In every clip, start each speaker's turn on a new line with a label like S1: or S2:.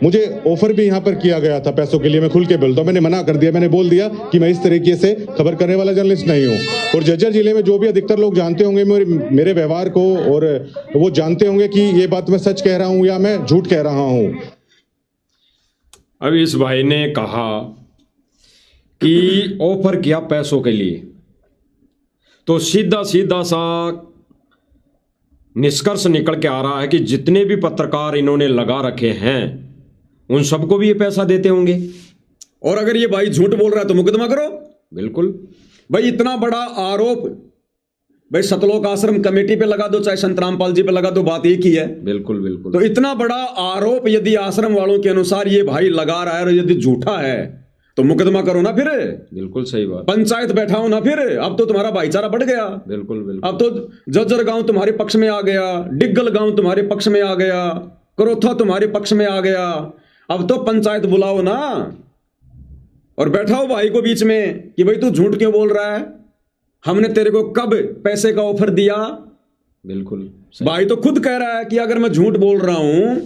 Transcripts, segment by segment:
S1: मुझे ऑफर भी यहाँ पर किया गया था पैसों के लिए, मैं खुल के बोलता हूँ, मैंने मना कर दिया, मैंने बोल दिया कि मैं इस तरीके से खबर करने वाला जर्नलिस्ट नहीं हूँ। और झज्जर जिले में जो भी अधिकतर लोग जानते होंगे मेरे व्यवहार को, और वो जानते होंगे कि ये बात मैं सच कह रहा हूँ या मैं झूठ कह रहा हूँ।
S2: अब इस भाई ने कहा कि ऑफर किया पैसों के लिए, तो सीधा सीधा सा निष्कर्ष निकल के आ रहा है कि जितने भी पत्रकार इन्होंने लगा रखे हैं उन सबको भी ये पैसा देते होंगे।
S3: और अगर ये भाई झूठ बोल रहा है तो मुकदमा करो।
S2: बिल्कुल
S3: भाई इतना बड़ा आरोप भाई सतलोक आश्रम कमेटी पे लगा दो चाहे संत रामपाल जी पे लगा दो, बात एक ही है।
S2: बिल्कुल बिल्कुल।
S3: तो इतना बड़ा आरोप यदि आश्रम वालों के अनुसार ये भाई लगा रहा है और यदि झूठा है तो मुकदमा करो ना फिर।
S2: बिल्कुल सही बात।
S3: पंचायत बैठाओ ना फिर। अब तो तुम्हारा भाईचारा बढ़ गया।
S2: बिल्कुल बिल्कुल।
S3: अब तो जज्जर गांव तुम्हारे पक्ष में आ गया, डिग्गल गांव तुम्हारे पक्ष में आ गया, करोथा तुम्हारे पक्ष में आ गया। अब तो पंचायत बुलाओ ना और बैठाओ भाई को बीच में कि भाई तू झूठ क्यों बोल रहा है, हमने तेरे को कब पैसे का ऑफर दिया।
S2: बिल्कुल
S3: भाई तो खुद कह रहा है कि अगर मैं झूठ बोल रहा हूं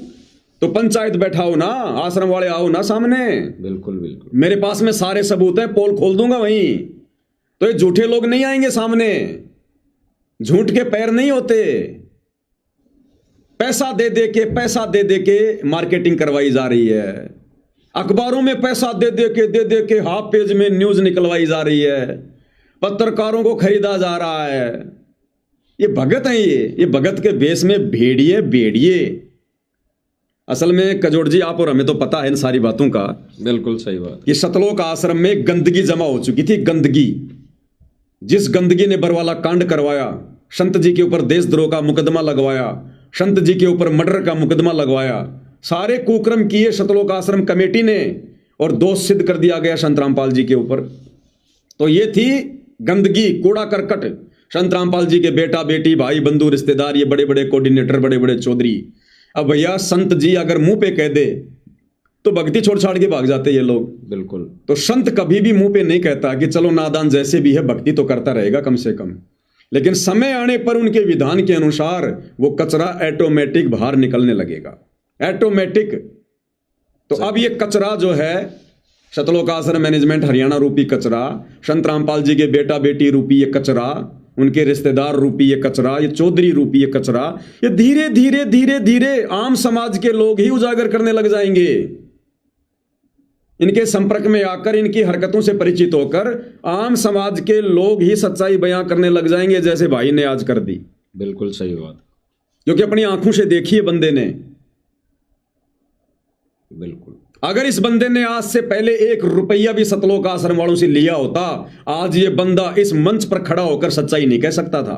S3: तो पंचायत बैठाओ ना, आश्रम वाले आओ ना सामने।
S2: बिल्कुल बिल्कुल।
S3: मेरे पास में सारे सबूत हैं, पोल खोल दूंगा वहीं। तो ये झूठे लोग नहीं आएंगे सामने, झूठ के पैर नहीं होते। पैसा दे दे के मार्केटिंग करवाई जा रही है, अखबारों में पैसा दे दे के हाफ पेज में न्यूज निकलवाई जा रही है, पत्रकारों को खरीदा जा रहा है। ये भगत हैं, ये भगत के भेष में भेड़िए। असल में कजोड़ जी आप और हमें तो पता है इन सारी बातों का।
S2: बिल्कुल सही बात।
S3: कि सतलोक आश्रम में गंदगी जमा हो चुकी थी, गंदगी। जिस गंदगी ने बरवाला कांड करवाया, संत जी के ऊपर देशद्रोह का मुकदमा लगवाया, संत जी के ऊपर मर्डर का मुकदमा लगवाया, सारे कुकर्म किए सतलोक आश्रम कमेटी ने और दोष सिद्ध कर दिया गया संत रामपाल जी के ऊपर। तो ये थी गंदगी, कूड़ा करकट। संत रामपाल जी के बेटा बेटी भाई बंधु रिश्तेदार, ये बड़े बड़े कोऑर्डिनेटर, बड़े बड़े चौधरी। अब भैया संत जी अगर मुंह पे कह दे तो भक्ति छोड़ छाड़ के भाग जाते ये लोग।
S2: बिल्कुल।
S3: तो संत कभी भी मुंह पे नहीं कहता कि चलो नादान जैसे भी है भक्ति तो करता रहेगा कम से कम, लेकिन समय आने पर उनके विधान के अनुसार वो कचरा ऑटोमेटिक बाहर निकलने लगेगा, ऑटोमेटिक। तो अब ये कचरा जो है सतलोक आश्रम मैनेजमेंट हरियाणा रूपी कचरा, संत रामपाल जी के बेटा बेटी रूपी ये कचरा, उनके रिश्तेदार रूपी ये कचरा, ये चौधरी रूपी ये कचरा, ये धीरे धीरे धीरे धीरे आम समाज के लोग ही उजागर करने लग जाएंगे। इनके संपर्क में आकर, इनकी हरकतों से परिचित होकर आम समाज के लोग ही सच्चाई बयां करने लग जाएंगे, जैसे भाई ने आज कर दी।
S2: बिल्कुल सही बात।
S3: क्योंकि अपनी आंखों से देखी है बंदे ने।
S2: बिल्कुल।
S3: अगर इस बंदे ने आज से पहले 1 रुपया भी सतलोक आश्रम वालों से लिया होता, आज ये बंदा इस मंच पर खड़ा होकर सच्चाई नहीं कह सकता था।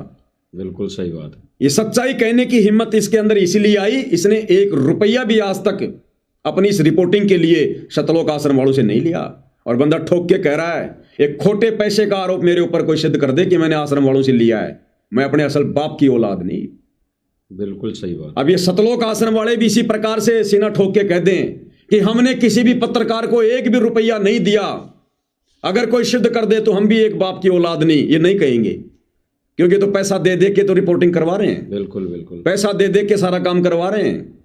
S2: बिल्कुल सही बात।
S3: ये सच्चाई कहने की हिम्मत इसके अंदर इसीलिए आई, इसने 1 रुपया भी आज तक अपनी इस रिपोर्टिंग के लिए सतलोक आश्रम वालों से नहीं लिया। और बंदा ठोक के कह रहा है, एक खोटे पैसे का आरोप मेरे ऊपर कोई सिद्ध कर दे कि मैंने आश्रम वालों से लिया है, मैं अपने असल बाप की औलाद नहीं।
S2: बिल्कुल सही बात।
S3: अब ये सतलोक आश्रम वाले भी इसी प्रकार से सीना ठोक के कह दें कि हमने किसी भी पत्रकार को 1 भी रुपया नहीं दिया, अगर कोई सिद्ध कर दे तो हम भी एक बाप की औलाद नहीं, ये नहीं कहेंगे। क्योंकि तो पैसा दे दे के तो रिपोर्टिंग करवा रहे हैं।
S2: बिल्कुल बिल्कुल।
S3: पैसा दे दे के सारा काम करवा रहे हैं।